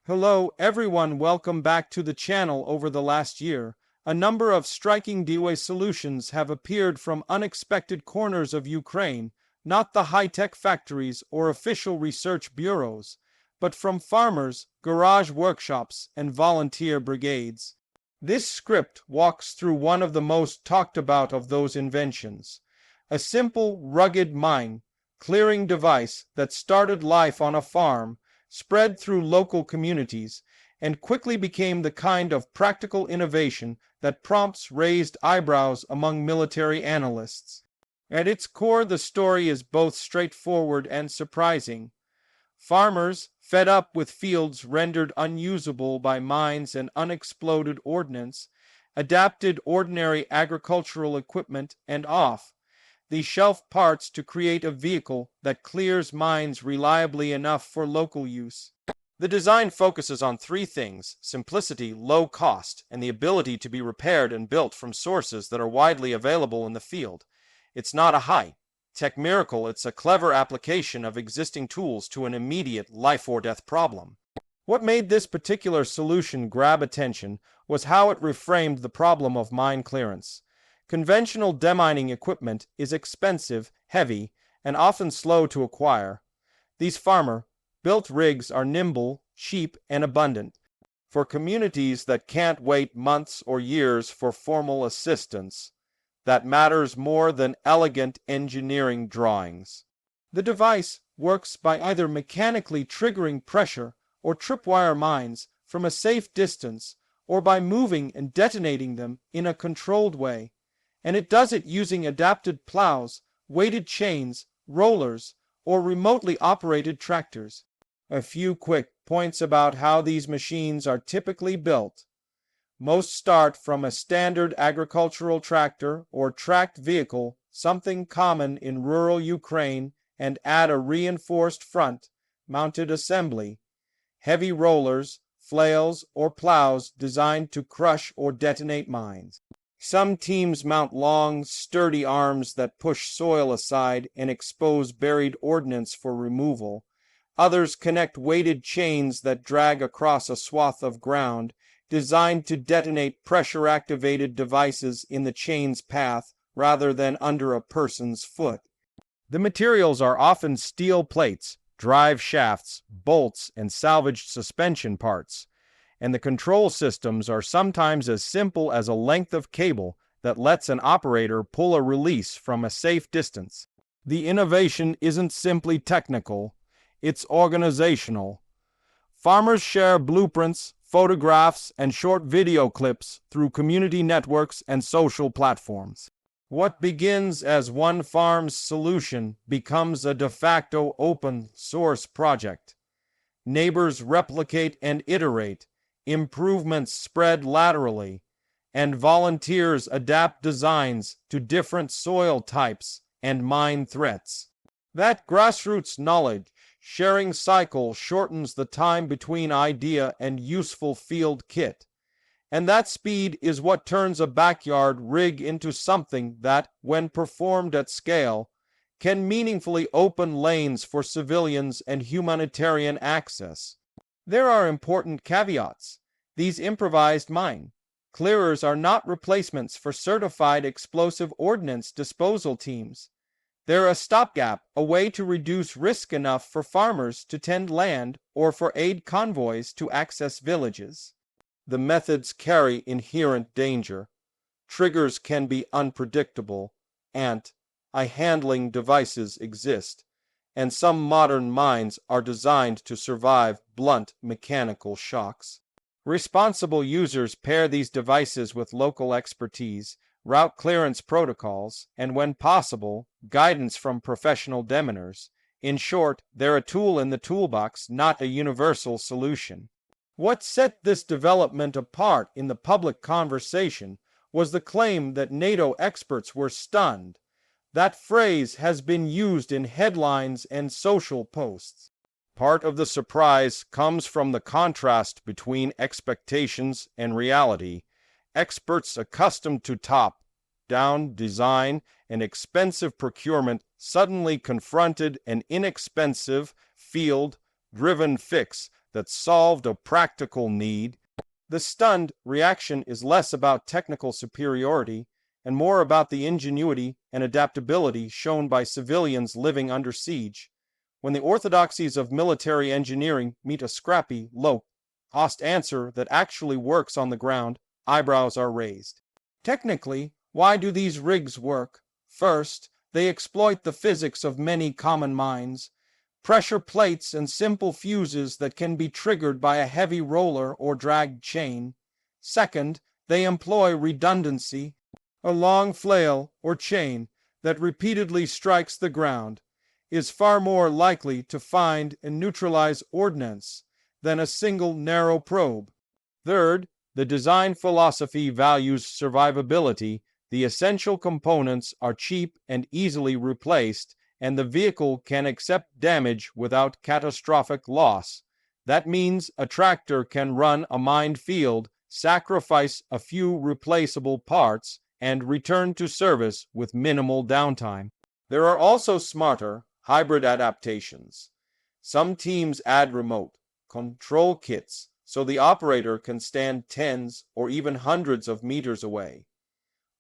Hello everyone, welcome back to the channel. Over the last year, a number of striking DIY solutions have appeared from unexpected corners of Ukraine, not the high-tech factories or official research bureaus, but from farmers, garage workshops, and volunteer brigades. This script walks through one of the most talked about of those inventions, a simple, rugged mine-clearing device that started life on a farm, spread through local communities, and quickly became the kind of practical innovation that prompts raised eyebrows among military analysts. At its core, the story is both straightforward and surprising. Farmers, fed up with fields rendered unusable by mines and unexploded ordnance, adapted ordinary agricultural equipment and off-the-shelf parts to create a vehicle that clears mines reliably enough for local use. The design focuses on three things: simplicity, low cost, and the ability to be repaired and built from sources that are widely available in the field. It's not a high-tech miracle, it's a clever application of existing tools to an immediate life-or-death problem. What made this particular solution grab attention was how it reframed the problem of mine clearance. Conventional demining equipment is expensive, heavy, and often slow to acquire. These farmer-built rigs are nimble, cheap, and abundant. For communities that can't wait months or years for formal assistance, that matters more than elegant engineering drawings. The device works by either mechanically triggering pressure or tripwire mines from a safe distance, or by moving and detonating them in a controlled way. And it does it using adapted plows, weighted chains, rollers, or remotely operated tractors. A few quick points about how these machines are typically built. Most start from a standard agricultural tractor or tracked vehicle, something common in rural Ukraine, and add a reinforced front-mounted assembly, heavy rollers, flails, or plows designed to crush or detonate mines. Some teams mount long, sturdy arms that push soil aside and expose buried ordnance for removal. Others connect weighted chains that drag across a swath of ground, designed to detonate pressure-activated devices in the chain's path rather than under a person's foot. The materials are often steel plates, drive shafts, bolts, and salvaged suspension parts, and the control systems are sometimes as simple as a length of cable that lets an operator pull a release from a safe distance. The innovation isn't simply technical, it's organizational. Farmers share blueprints, photographs, and short video clips through community networks and social platforms. What begins as one farm's solution becomes a de facto open-source project. Neighbors replicate and iterate, improvements spread laterally, and volunteers adapt designs to different soil types and mine threats. That grassroots knowledge sharing cycle shortens the time between idea and useful field kit. And that speed is what turns a backyard rig into something that, when performed at scale, can meaningfully open lanes for civilians and humanitarian access. There are important caveats. These improvised mine clearers are not replacements for certified explosive ordnance disposal teams. They're a stopgap, a way to reduce risk enough for farmers to tend land or for aid convoys to access villages. The methods carry inherent danger. Triggers can be unpredictable. Anti-handling devices exist, and some modern mines are designed to survive blunt mechanical shocks. Responsible users pair these devices with local expertise, route clearance protocols, and when possible, guidance from professional deminers. In short, they're a tool in the toolbox, not a universal solution. What set this development apart in the public conversation was the claim that NATO experts were stunned. That phrase has been used in headlines and social posts. Part of the surprise comes from the contrast between expectations and reality. Experts accustomed to top-down design and expensive procurement suddenly confronted an inexpensive, field-driven fix that solved a practical need. The stunned reaction is less about technical superiority and more about the ingenuity and adaptability shown by civilians living under siege. When the orthodoxies of military engineering meet a scrappy, low-cost answer that actually works on the ground, eyebrows are raised. Technically, why do these rigs work? First, they exploit the physics of many common mines, pressure plates and simple fuses that can be triggered by a heavy roller or dragged chain. Second, they employ redundancy. A long flail or chain that repeatedly strikes the ground is far more likely to find and neutralize ordnance than a single narrow probe. Third, the design philosophy values survivability. The essential components are cheap and easily replaced, and the vehicle can accept damage without catastrophic loss. That means a tractor can run a mined field, sacrifice a few replaceable parts, and return to service with minimal downtime. There are also smarter, hybrid adaptations. Some teams add remote control kits so the operator can stand tens or even hundreds of meters away.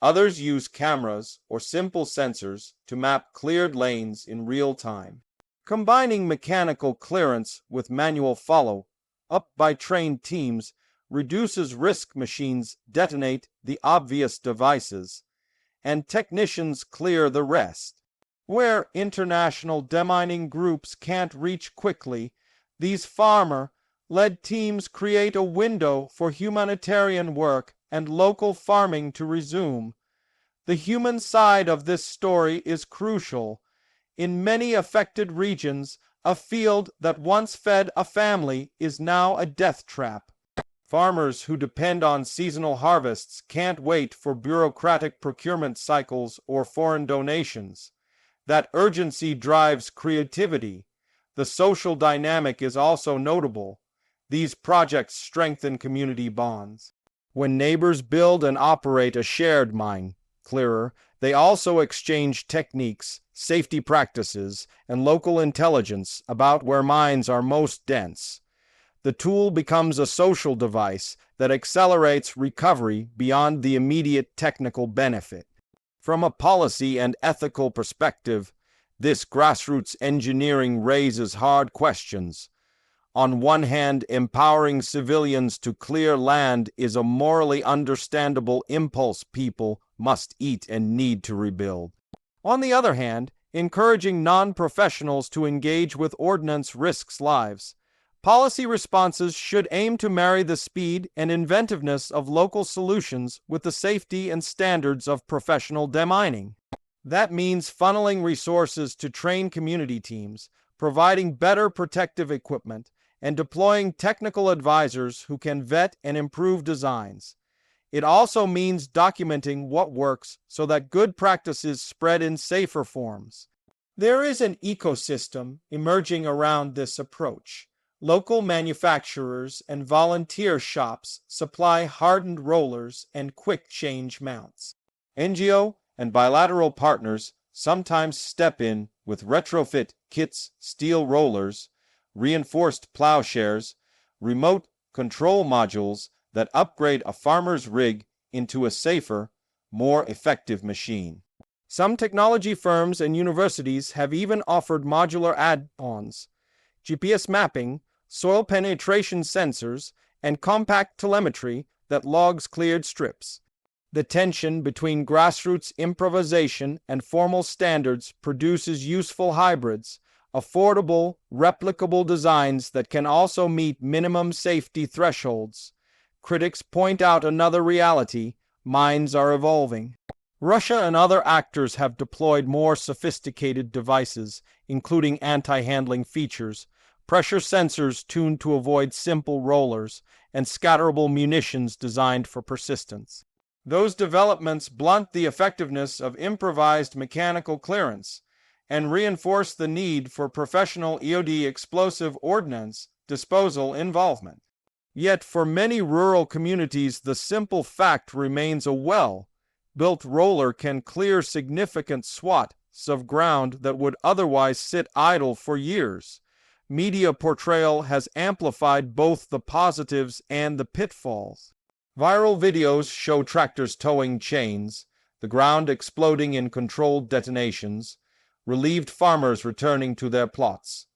Others use cameras or simple sensors to map cleared lanes in real time. Combining mechanical clearance with manual follow-up by trained teams reduces risk. Machines detonate the obvious devices, and technicians clear the rest. Where international demining groups can't reach quickly, these farmer-led teams create a window for humanitarian work and local farming to resume. The human side of this story is crucial. In many affected regions, a field that once fed a family is now a death trap. Farmers who depend on seasonal harvests can't wait for bureaucratic procurement cycles or foreign donations. That urgency drives creativity. The social dynamic is also notable. These projects strengthen community bonds. When neighbors build and operate a shared mine clearer, they also exchange techniques, safety practices, and local intelligence about where mines are most dense. The tool becomes a social device that accelerates recovery beyond the immediate technical benefit. From a policy and ethical perspective, this grassroots engineering raises hard questions. On one hand, empowering civilians to clear land is a morally understandable impulse people must eat and need to rebuild. On the other hand, encouraging non-professionals to engage with ordnance risks lives. Policy responses should aim to marry the speed and inventiveness of local solutions with the safety and standards of professional demining. That means funneling resources to train community teams, providing better protective equipment, and deploying technical advisors who can vet and improve designs. It also means documenting what works so that good practices spread in safer forms. There is an ecosystem emerging around this approach. Local manufacturers and volunteer shops supply hardened rollers and quick-change mounts. NGO and bilateral partners sometimes step in with retrofit kits, steel rollers, reinforced plowshares, remote control modules that upgrade a farmer's rig into a safer, more effective machine. Some technology firms and universities have even offered modular add-ons, GPS mapping, soil penetration sensors, and compact telemetry that logs cleared strips. The tension between grassroots improvisation and formal standards produces useful hybrids, affordable, replicable designs that can also meet minimum safety thresholds. Critics point out another reality: mines are evolving. Russia and other actors have deployed more sophisticated devices, including anti-handling features, pressure sensors tuned to avoid simple rollers, and scatterable munitions designed for persistence. Those developments blunt the effectiveness of improvised mechanical clearance and reinforce the need for professional EOD explosive ordnance disposal involvement. Yet for many rural communities, the simple fact remains: a well-built roller can clear significant swaths of ground that would otherwise sit idle for years. Media portrayal has amplified both the positives and the pitfalls. Viral videos show tractors towing chains, the ground exploding in controlled detonations, relieved farmers returning to their plots.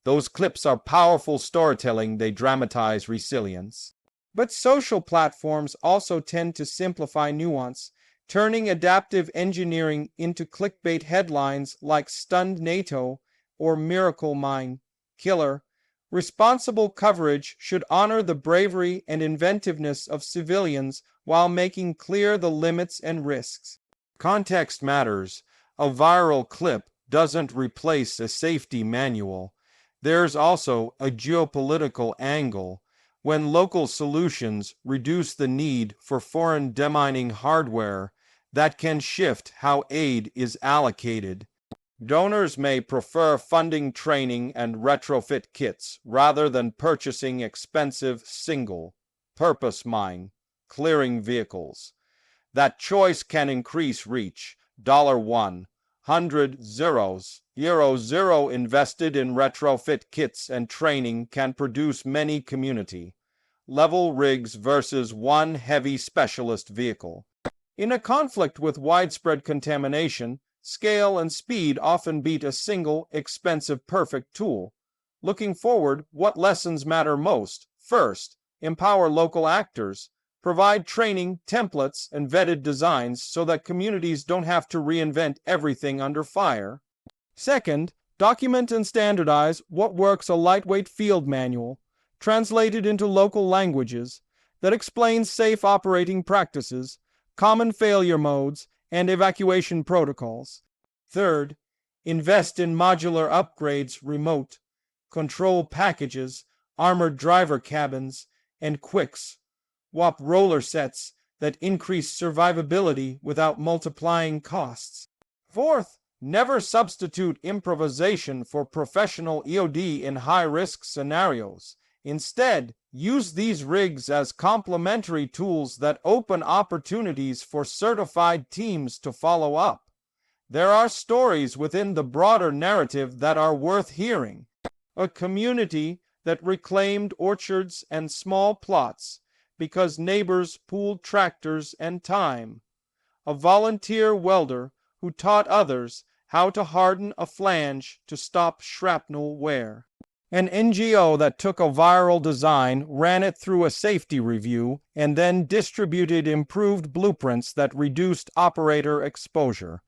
Those clips are powerful storytelling. They dramatize resilience. But social platforms also tend to simplify nuance, turning adaptive engineering into clickbait headlines like "Stunned NATO" or "Miracle Mine Killer." Responsible coverage should honor the bravery and inventiveness of civilians while making clear the limits and risks. Context matters. A viral clip doesn't replace a safety manual. There's also a geopolitical angle. When local solutions reduce the need for foreign demining hardware, that can shift how aid is allocated. Donors may prefer funding training and retrofit kits rather than purchasing expensive single-purpose mine clearing vehicles. That choice can increase reach. $1, 100 zeros, €0 invested in retrofit kits and training can produce many community-level rigs versus one heavy specialist vehicle. In a conflict with widespread contamination, scale and speed often beat a single, expensive, perfect tool. Looking forward, what lessons matter most? First, empower local actors. Provide training, templates, and vetted designs so that communities don't have to reinvent everything under fire. Second, document and standardize what works: a lightweight field manual, translated into local languages, that explains safe operating practices, common failure modes, and evacuation protocols. Third, invest in modular upgrades, remote control packages, armored driver cabins, and quicks swap roller sets that increase survivability without multiplying costs. Fourth, never substitute improvisation for professional EOD in high-risk scenarios. Instead, use these rigs as complementary tools that open opportunities for certified teams to follow up. There are stories within the broader narrative that are worth hearing. A community that reclaimed orchards and small plots because neighbors pooled tractors and time. A volunteer welder who taught others how to harden a flange to stop shrapnel wear. An NGO that took a viral design, ran it through a safety review, and then distributed improved blueprints that reduced operator exposure.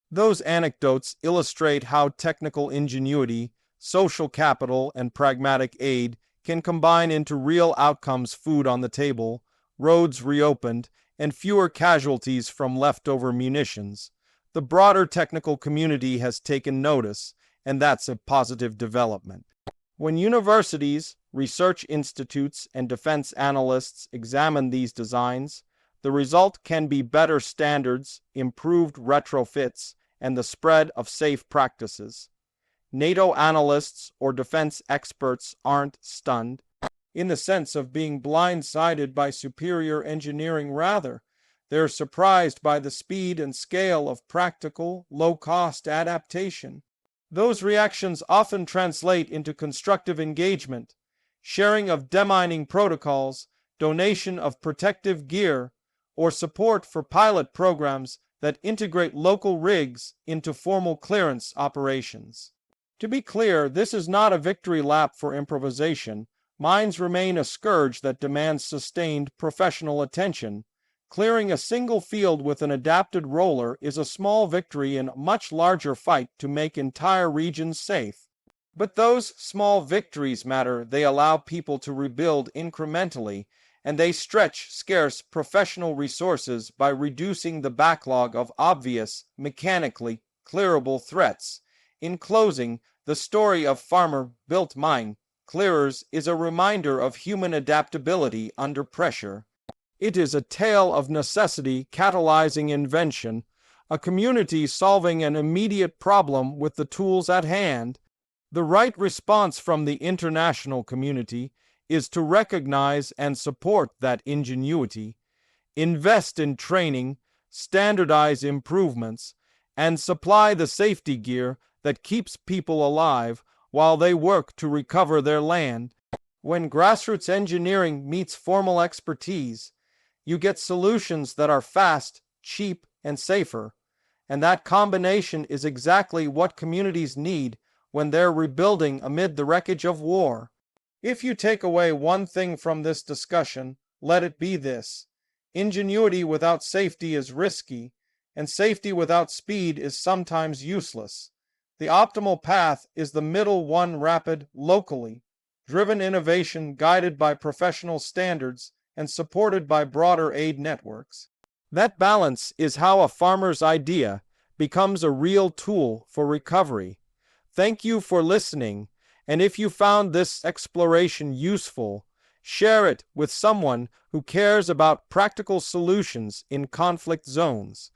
Those anecdotes illustrate how technical ingenuity, social capital, and pragmatic aid can combine into real outcomes: food on the table, roads reopened, and fewer casualties from leftover munitions. The broader technical community has taken notice, and that's a positive development. When universities, research institutes, and defense analysts examine these designs, the result can be better standards, improved retrofits, and the spread of safe practices. NATO analysts or defense experts aren't stunned, in the sense of being blindsided by superior engineering. Rather, they're surprised by the speed and scale of practical, low-cost adaptation. Those reactions often translate into constructive engagement, sharing of demining protocols, donation of protective gear, or support for pilot programs that integrate local rigs into formal clearance operations. To be clear, this is not a victory lap for improvisation. Mines remain a scourge that demands sustained professional attention. Clearing a single field with an adapted roller is a small victory in a much larger fight to make entire regions safe. But those small victories matter. They allow people to rebuild incrementally, and they stretch scarce professional resources by reducing the backlog of obvious, mechanically clearable threats. In closing, the story of farmer-built mine clearers is a reminder of human adaptability under pressure. It is a tale of necessity catalyzing invention, a community solving an immediate problem with the tools at hand. The right response from the international community is to recognize and support that ingenuity, invest in training, standardize improvements, and supply the safety gear that keeps people alive, while they work to recover their land. When grassroots engineering meets formal expertise, you get solutions that are fast, cheap, and safer. And that combination is exactly what communities need when they're rebuilding amid the wreckage of war. If you take away one thing from this discussion, let it be this: ingenuity without safety is risky, and safety without speed is sometimes useless. The optimal path is the middle one: rapid, locally driven innovation guided by professional standards and supported by broader aid networks. That balance is how a farmer's idea becomes a real tool for recovery. Thank you for listening, and if you found this exploration useful, share it with someone who cares about practical solutions in conflict zones.